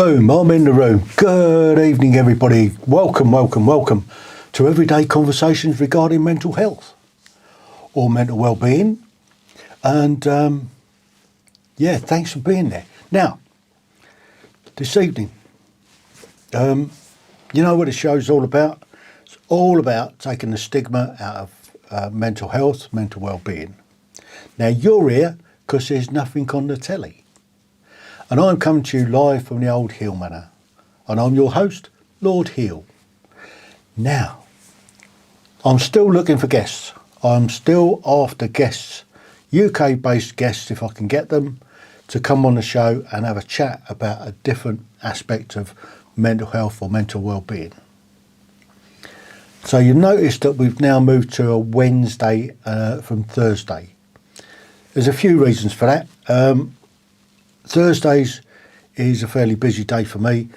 Boom, I'm in the room. Good evening, everybody. Welcome to everyday conversations regarding mental health or mental well-being. And yeah, thanks for being there. Now, this evening, you know what the show's all about? It's all about taking the stigma out of mental health, mental well-being. Now, you're here because there's nothing on the telly. And I'm coming to you live from the old Heale Manor. And I'm your host, Lord Heale. Now, I'm still looking for guests. I'm still after guests, UK-based guests, if I can get them, to come on the show and have a chat about a different aspect of mental health or mental well-being. So you've noticed that we've now moved to a Wednesday from Thursday. There's a few reasons for that. Thursdays is a fairly busy day for me,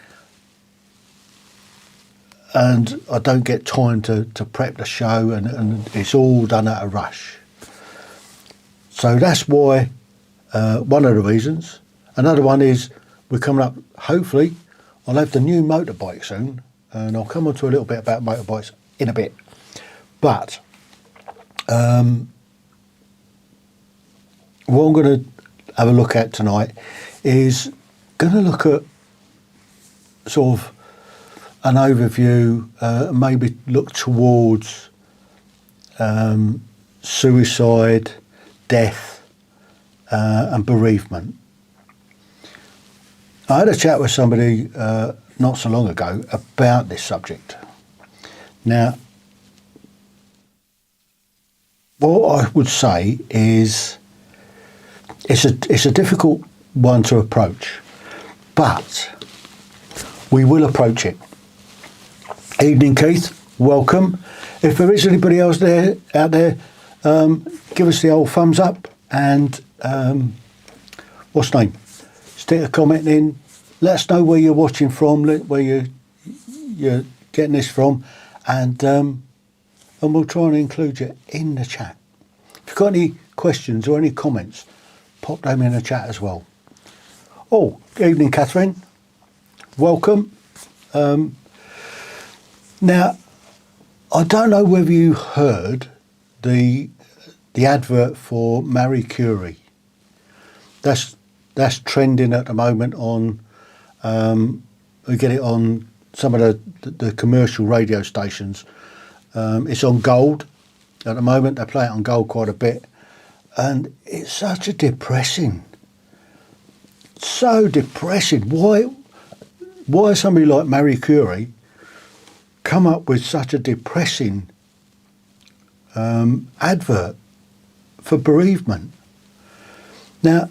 and I don't get time to prep the show, and it's all done at a rush. So that's why, one of the reasons. Another one is we're coming up, hopefully, I'll have the new motorbike soon, and I'll come on to a little bit about motorbikes in a bit. But what I'm going to have a look at tonight is going to look at sort of an overview, maybe look towards suicide, death and bereavement. I had a chat with somebody not so long ago about this subject. Now, what I would say is it's a difficult one to approach, but we will approach it. Evening, Keith. Welcome. If there is anybody else out there, give us the old thumbs up and what's the name? Stick a comment in. Let us know where you're watching from, where you're getting this from, and we'll try and include you in the chat. If you've got any questions or any comments, pop them in the chat as well. Oh, evening, Catherine. Welcome. Now, I don't know whether you heard the advert for Marie Curie. That's trending at the moment on. We get it on some of the commercial radio stations. It's on Gold at the moment. They play it on Gold quite a bit. And it's such a depressing, so depressing. Why somebody like Marie Curie come up with such a depressing advert for bereavement? Now,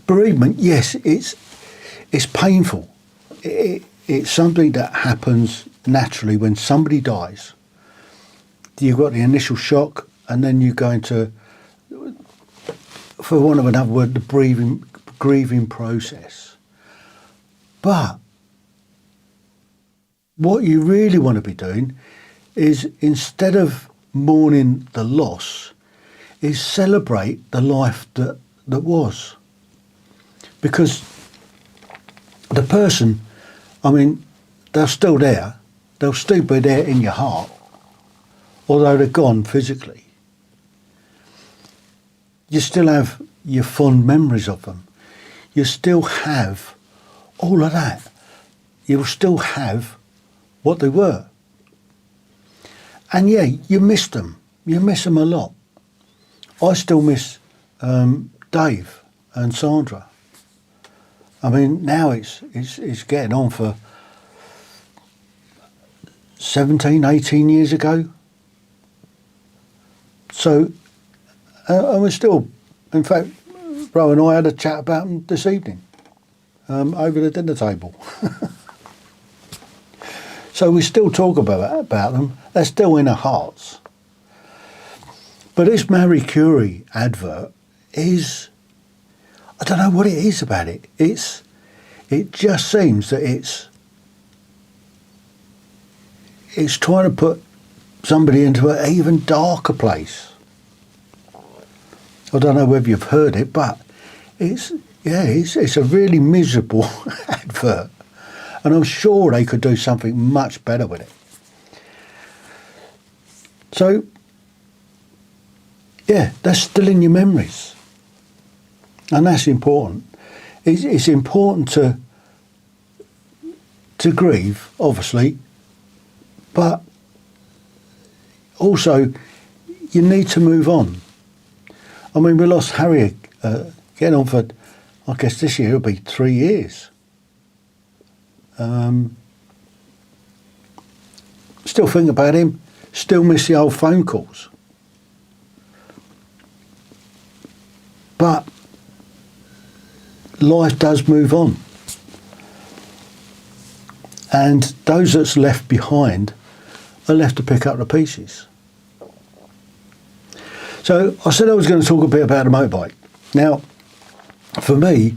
bereavement, yes, it's painful. It's something that happens naturally when somebody dies. You've got the initial shock, and then you go into, for want of another word, the grieving process. But what you really want to be doing is, instead of mourning the loss, is celebrate the life that was. Because the person, I mean, they're still there. They'll still be there in your heart, although they're gone physically. You still have your fond memories of them. You still have all of that. You will still have what they were. And yeah, you miss them. You miss them a lot. I still miss Dave and Sandra. I mean, now it's getting on for 17, 18 years ago. So, and we're still, in fact, Ro and I had a chat about them this evening over the dinner table. So we still talk about them. They're still in our hearts. But this Marie Curie advert is, I don't know what it is about it. It just seems that it's trying to put somebody into an even darker place. I don't know whether you've heard it, but it's yeah, it's a really miserable advert, and I'm sure they could do something much better with it. So, yeah, that's still in your memories, and that's important. It's important to grieve, obviously, but also you need to move on. I mean, we lost Harry getting on for, I guess this year it'll be 3 years. Still think about him, still miss the old phone calls. But life does move on. And those that's left behind are left to pick up the pieces. So I said I was going to talk a bit about the motorbike. Now, for me,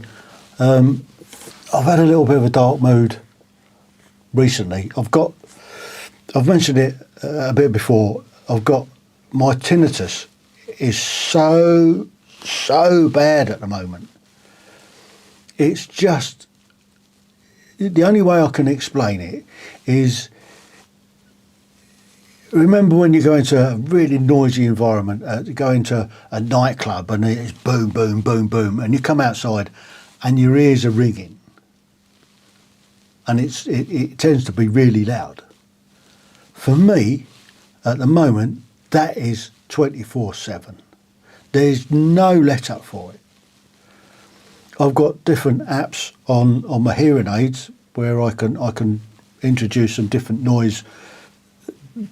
I've had a little bit of a dark mood recently. I've mentioned it a bit before. I've got my tinnitus is so bad at the moment. It's just, the only way I can explain it is, remember when you go into a really noisy environment, go into a nightclub and it's boom, boom, boom, boom, and you come outside and your ears are ringing, and it tends to be really loud. For me, at the moment, that is 24/7. There's no let up for it. I've got different apps on my hearing aids where I can introduce some different noise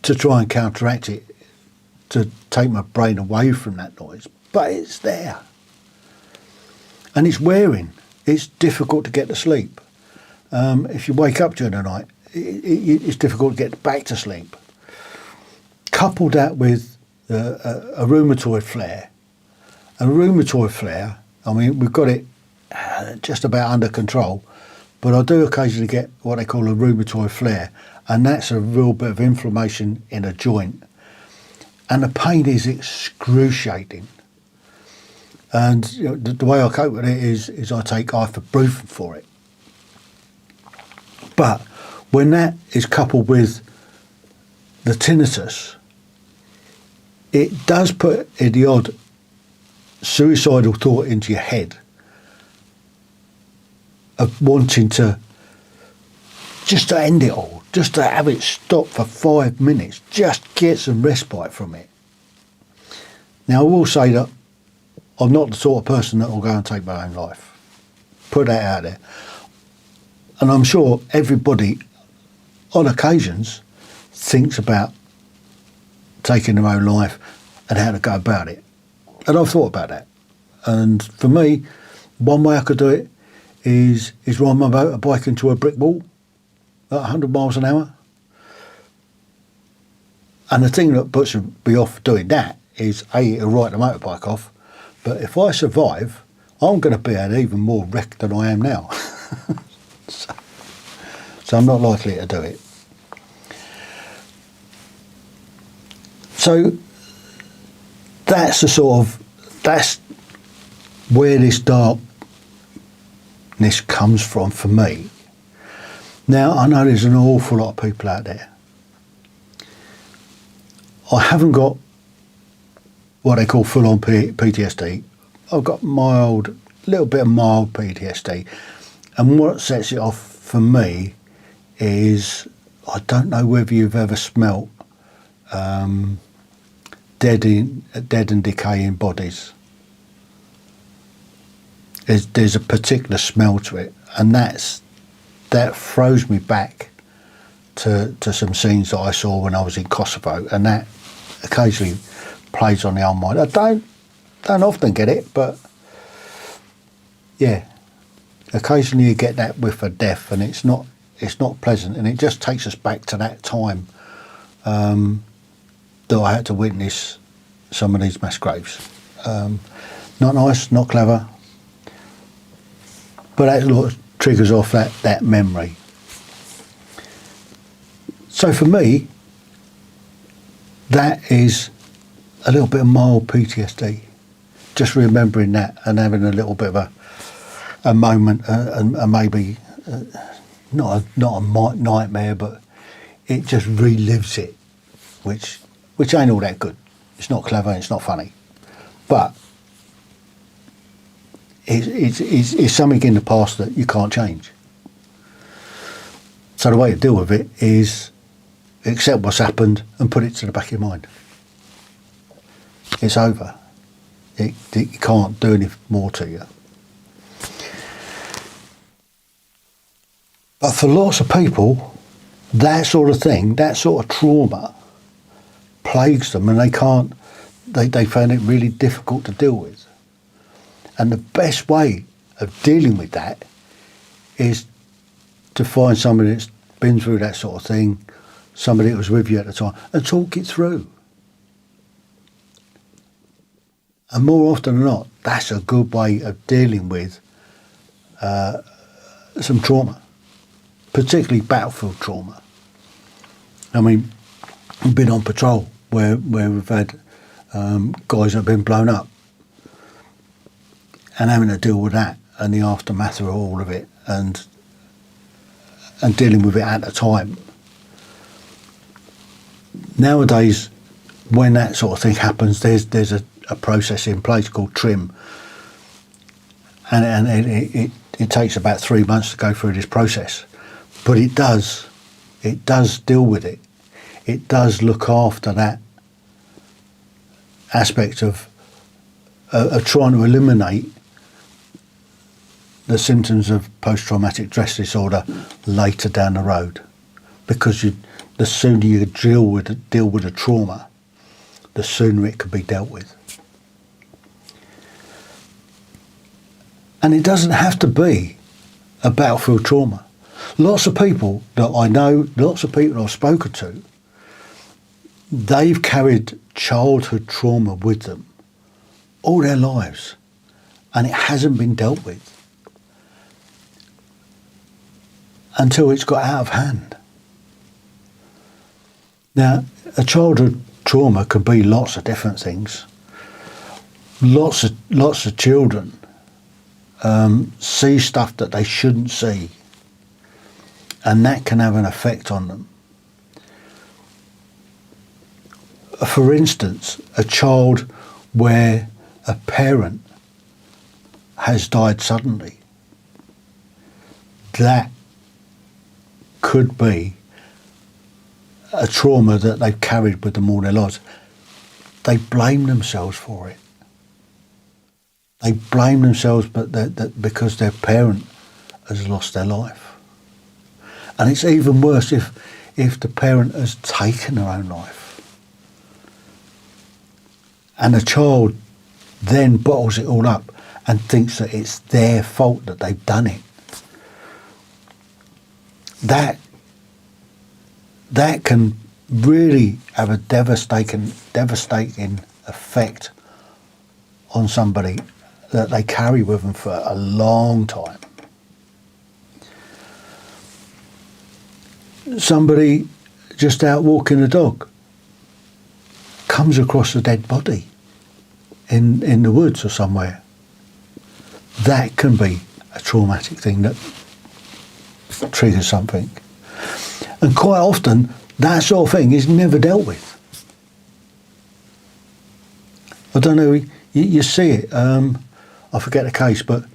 to try and counteract it, to take my brain away from that noise. But it's there. And it's wearing. It's difficult to get to sleep. If you wake up during the night, it's difficult to get back to sleep. Couple that with a rheumatoid flare. A rheumatoid flare, I mean, we've got it just about under control, but I do occasionally get what they call a rheumatoid flare, and that's a real bit of inflammation in a joint. And the pain is excruciating. And the way I cope with it is I take ibuprofen for it. But when that is coupled with the tinnitus, it does put the odd suicidal thought into your head of wanting to just to end it all, just to have it stop for 5 minutes, just get some respite from it. Now, I will say that I'm not the sort of person that will go and take my own life. Put that out there. And I'm sure everybody, on occasions, thinks about taking their own life and how to go about it. And I've thought about that. And for me, one way I could do it is ride my motorbike into a brick wall at 100 miles an hour. And the thing that puts me off doing that is, A, it'll write the motorbike off, but if I survive, I'm going to be an even more wreck than I am now. So I'm not likely to do it. So that's that's where this darkness comes from for me. Now, I know there's an awful lot of people out there. I haven't got what they call full-on PTSD. I've got little bit of mild PTSD. And what sets it off for me is, I don't know whether you've ever smelt dead and decaying bodies. There's a particular smell to it, and that throws me back to some scenes that I saw when I was in Kosovo, and that occasionally plays on the old mind. I don't often get it, but yeah, occasionally you get that whiff of death, and it's not pleasant, and it just takes us back to that time that I had to witness some of these mass graves. Not nice, not clever, but that sort of triggers off that memory. So for me, that is a little bit of mild PTSD. Just remembering that and having a little bit of a moment, and maybe not a nightmare, but it just relives it, which ain't all that good. It's not clever, it's not funny, but it's something in the past that you can't change. So the way to deal with it is accept what's happened and put it to the back of your mind. It's over. It can't do any more to you. But for lots of people, that sort of thing, that sort of trauma, plagues them, and they find it really difficult to deal with. And the best way of dealing with that is to find somebody that's been through that sort of thing, somebody that was with you at the time, and talk it through. And more often than not, that's a good way of dealing with some trauma, particularly battlefield trauma. I mean, we've been on patrol where we've had guys that have been blown up, and having to deal with that and the aftermath of all of it, and dealing with it at the time. Nowadays, when that sort of thing happens, there's a process in place called TRIM, and it takes about 3 months to go through this process, but it does deal with it. It does look after that aspect of trying to eliminate the symptoms of post-traumatic stress disorder later down the road, because the sooner you deal with a trauma, the sooner it can be dealt with. And it doesn't have to be a battlefield trauma. Lots of people that I know, lots of people I've spoken to, they've carried childhood trauma with them all their lives, and it hasn't been dealt with until it's got out of hand. Now, a childhood trauma can be lots of different things. Lots of children see stuff that they shouldn't see, and that can have an effect on them. For instance, a child where a parent has died suddenly, that could be a trauma that they've carried with them all their lives. They blame themselves for it. They blame themselves because their parent has lost their life. And it's even worse if the parent has taken their own life. And the child then bottles it all up and thinks that it's their fault that they've done it. That can really have a devastating effect on somebody that they carry with them for a long time. Somebody just out walking a dog comes across a dead body in the woods or somewhere. That can be a traumatic thing that triggers something. And quite often, that sort of thing is never dealt with. I don't know, you see it, I forget the case, but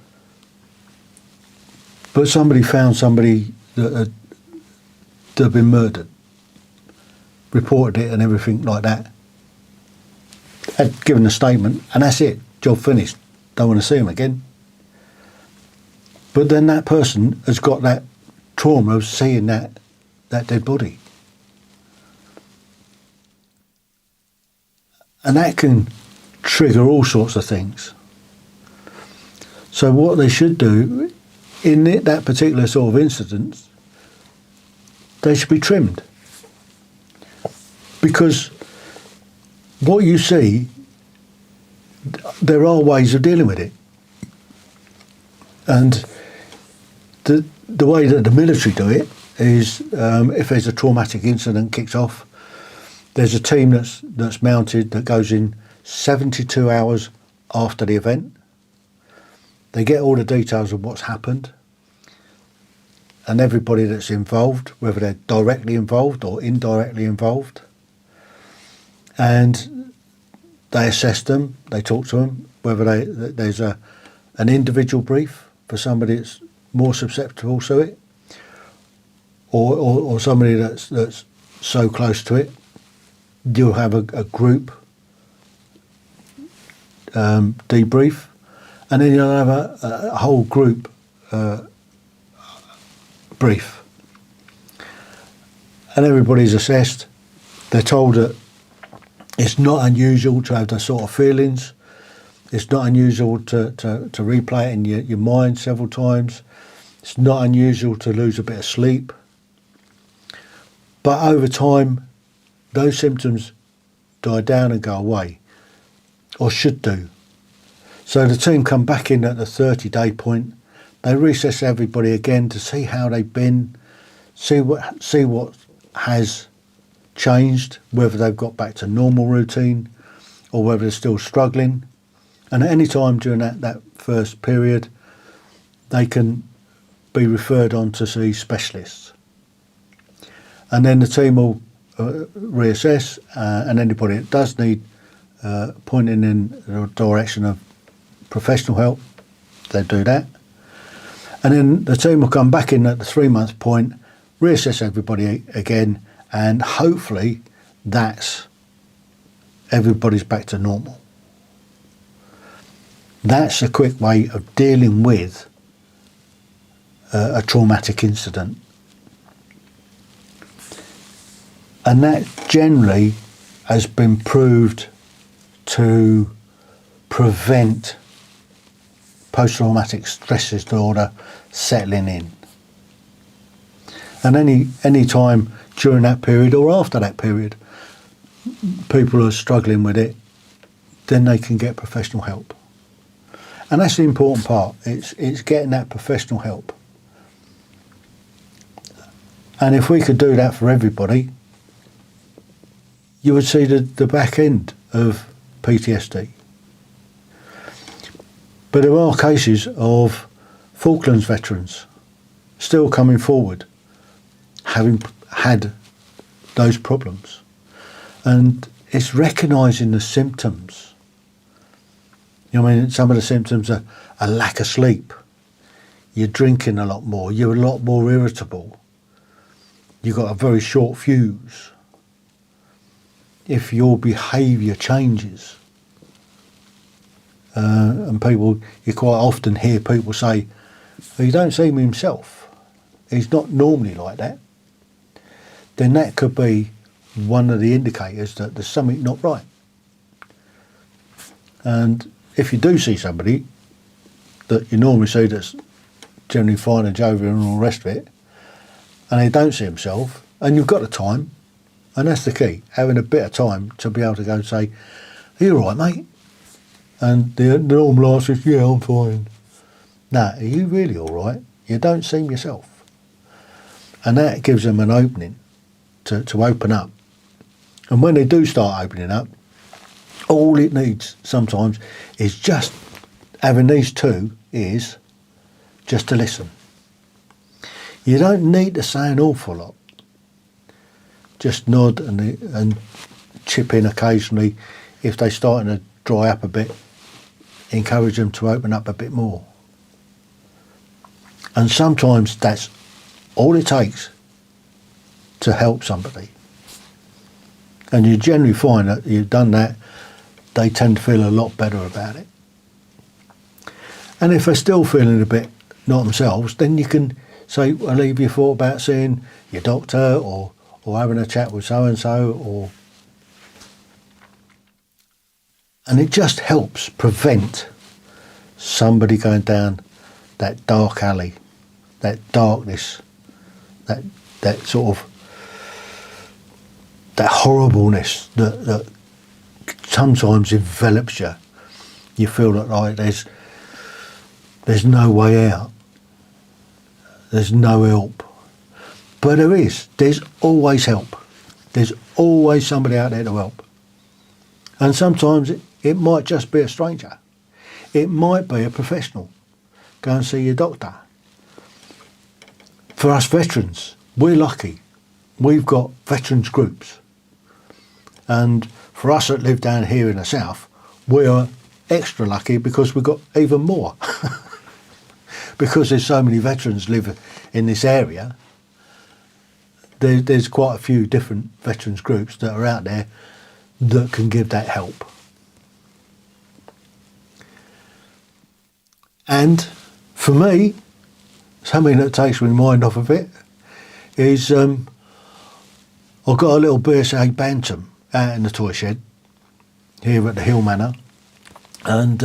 somebody found somebody that had been murdered, reported it and everything like that, had given a statement, and that's it, job finished, don't want to see him again. But then that person has got that trauma of seeing that dead body. And that can trigger all sorts of things. So what they should do in that particular sort of incident, they should be trimmed. Because what you see, there are ways of dealing with it. And the way that the military do it is if there's a traumatic incident kicks off, there's a team that's mounted that goes in 72 hours after the event. They get all the details of what's happened, and everybody that's involved, whether they're directly involved or indirectly involved, and they assess them, they talk to them, whether there's an individual brief for somebody that's more susceptible to it, or somebody that's so close to it. You'll have a group debrief, and then you'll have a whole group brief, and everybody's assessed. They're told that it's not unusual to have those sort of feelings. It's not unusual to replay it in your mind several times. It's not unusual to lose a bit of sleep. But over time, those symptoms die down and go away, or should do. So the team come back in at the 30-day point. They reassess everybody again to see how they've been, see what has changed, whether they've got back to normal routine or whether they're still struggling. And at any time during that first period, they can be referred on to see specialists. And then the team will reassess, and anybody that does need pointing in the direction of professional help, they do that. And then the team will come back in at the 3-month point, reassess everybody again, and hopefully everybody's back to normal. That's a quick way of dealing with a traumatic incident. And that generally has been proved to prevent post-traumatic stress disorder settling in. And any time during that period or after that period, people are struggling with it, then they can get professional help. And that's the important part. It's getting that professional help. And if we could do that for everybody, you would see the back end of PTSD. But there are cases of Falklands veterans still coming forward, having had those problems. And it's recognising the symptoms. I mean, some of the symptoms are a lack of sleep. You're drinking a lot more. You're a lot more irritable. You've got a very short fuse. If your behaviour changes, and you quite often hear people say, well, you don't see him himself, he's not normally like that, then that could be one of the indicators that there's something not right. And if you do see somebody that you normally see that's generally fine and jovial and all the rest of it, and they don't see himself, and you've got the time, and that's the key, having a bit of time to be able to go and say, are you all right, mate? And the normal answer is, yeah, I'm fine. No, are you really all right? You don't seem yourself. And that gives them an opening to open up. And when they do start opening up, all it needs sometimes is just having these two ears just to listen. You don't need to say an awful lot. Just nod and chip in occasionally. If they're starting to dry up a bit, encourage them to open up a bit more. And sometimes that's all it takes to help somebody. And you generally find that you've done that, they tend to feel a lot better about it. And if they're still feeling a bit not themselves, then you can say, well, have you thought about seeing your doctor or having a chat with so-and-so, and it just helps prevent somebody going down that dark alley, that darkness, that sort of, that horribleness that sometimes envelops you. You feel that like there's no way out. There's no help. But there is. There's always help. There's always somebody out there to help. And sometimes it might just be a stranger. It might be a professional. go and see your doctor. For us veterans, we're lucky. We've got veterans groups. And for us that live down here in the south, we're extra lucky because we've got even more. Because there's so many veterans live in this area, there's quite a few different veterans groups that are out there that can give that help. And for me, something that takes my mind off of it is I've got a little BSA Bantam out in the toy shed here at the Heale Manor, and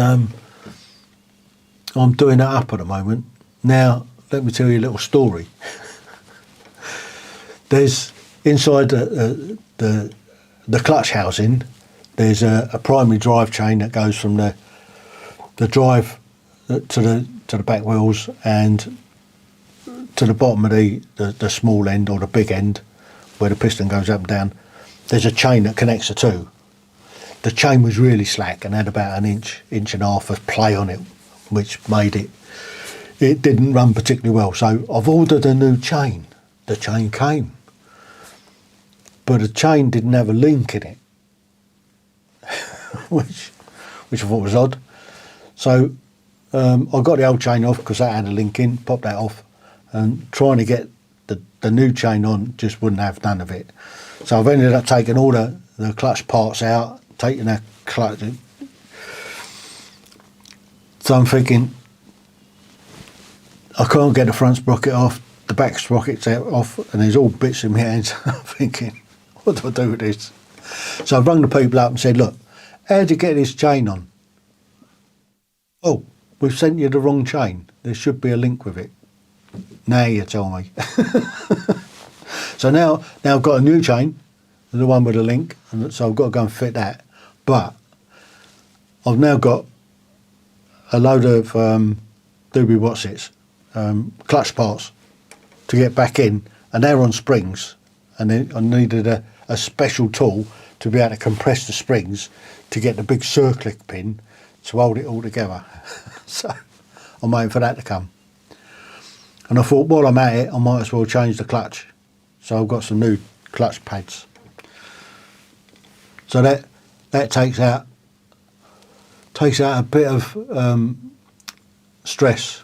I'm doing that up at the moment. Now, let me tell you a little story. There's inside the clutch housing, there's a primary drive chain that goes from the drive to the back wheels and to the bottom of the small end or the big end where the piston goes up and down. There's a chain that connects the two. The chain was really slack and had about an inch and a half of play on it, which made it didn't run particularly well. So I've ordered a new chain. The chain came, but the chain didn't have a link in it, which I thought was odd. So I got the old chain off because that had a link in, popped that off, and trying to get the new chain on just wouldn't have none of it. So I've ended up taking all the clutch parts out, taking that clutch. So I'm thinking, I can't get the front sprocket off, the back sprocket's off, and there's all bits in my hands. I'm thinking, what do I do with this? So I've rung the people up and said, look, how'd you get this chain on? Oh, we've sent you the wrong chain. There should be a link with it. Now you tell me. So now I've got a new chain, the one with the link, and so I've got to go and fit that. But I've now got a load of doobie whatsits, clutch parts to get back in, and they're on springs, and then I needed a special tool to be able to compress the springs to get the big circlic pin to hold it all together. So I'm waiting for that to come. And I thought, while I'm at it, I might as well change the clutch. So I've got some new clutch pads. So that takes out a bit of stress,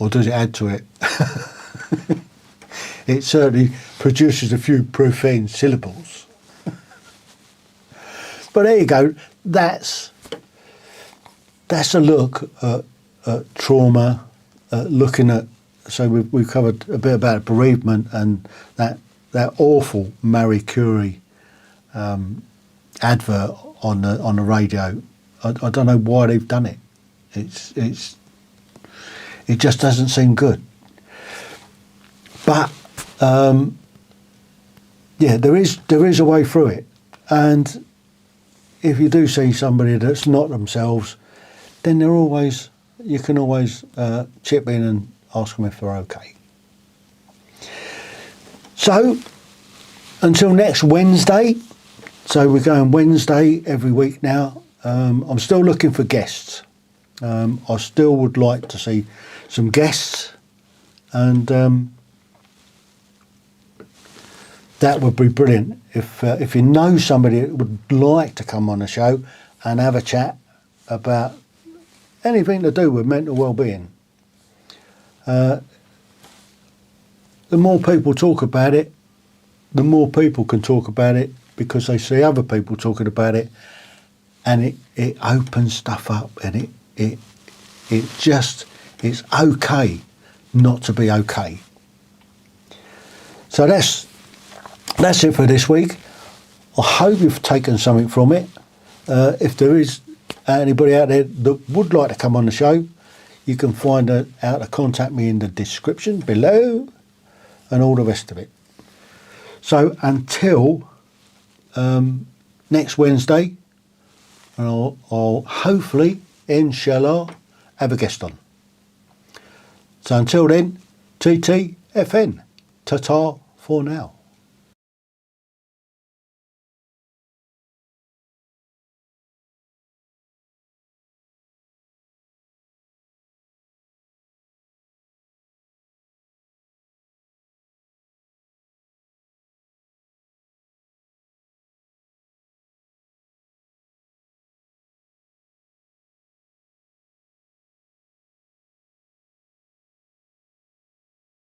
or does it add to it? It certainly produces a few profane syllables. But there you go. That's a look at trauma. Looking at, so we've covered a bit about bereavement and that awful Marie Curie advert on the radio. I don't know why they've done it. It just doesn't seem good. But yeah, there is a way through it. And if you do see somebody that's not themselves, then you can always chip in and ask them if they're okay. So until next Wednesday, so we're going Wednesday every week now. I'm still looking for guests. I still would like to see some guests, and that would be brilliant. If you know somebody that would like to come on the show and have a chat about anything to do with mental well-being, the more people talk about it, the more people can talk about it because they see other people talking about it, and it opens stuff up, and it's okay not to be okay. So that's it for this week. I hope you've taken something from it. If there is anybody out there that would like to come on the show, you can find out to contact me in the description below and all the rest of it. So until next Wednesday, I'll hopefully, inshallah, have a guest on. So until then, TTFN. Ta-ta for now.